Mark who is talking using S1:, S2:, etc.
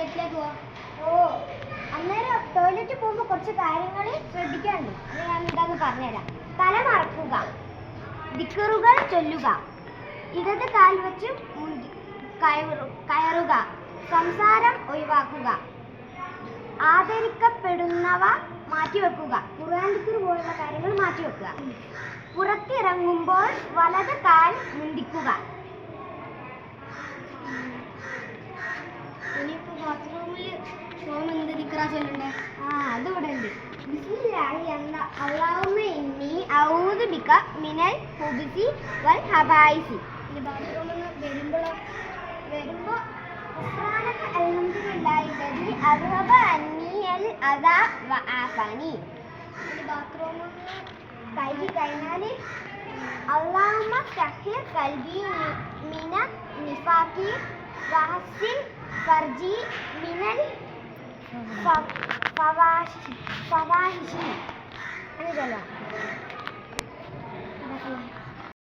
S1: ടോയ്ലറ്റിലേക്ക് പോവാം. ഓ, അന്നേരം ടോയ്ലറ്റിൽ പോകുമ്പോൾ കുറച്ച് കാര്യങ്ങൾ ശ്രദ്ധിക്കാനുണ്ട്. അത് ഞാൻ എന്താന്ന് പറഞ്ഞുതരാം. തല മറക്കുക, ദിക്കറുകൾ ചൊല്ലുക, ഇടത് കാൽ വെച്ച് കയറുക, സംസാരം ഒഴിവാക്കുക, ആദരിക്കപ്പെടുന്നവ മാറ്റിവെക്കുക, ഖുർആൻ ദിക്ർ പോലുള്ള കാര്യങ്ങൾ മാറ്റിവെക്കുക, പുറത്തിറങ്ങുമ്പോൾ വലത് കാൽ മുന്തിക്കുക. ഇനിയിപ്പോൾ ബാത്റൂമിൽ എന്ത് ദിക്റാ ചൊല്ലണ്ടേ? അതിവിടെ ഉണ്ട്. ബിസ്മില്ലാഹി അല്ലാഹുമ്മ ഇന്നി അഊദു ബിക മിനൽ ഖുബുസി വൽ ഖബായിസി. ഈ ബാത്റൂമിൽ വരുമ്പോൾ സുബ്ഹാനക അൽഹംദുലില്ലാഹി ലദി അദ്ഹബ അന്നി അൽ അദാ വആഫനി. ഈ ബാത്റൂമിൽ കഴുകി കഴിഞ്ഞാൽ അല്ലാഹുമ്മ തഹിർ ഖൽബി മിന നിഫാഖി വഹസിൻ ഫർജി മിനൽ ഫവാഹിഷി എന്ന് ചൊല്ലാം.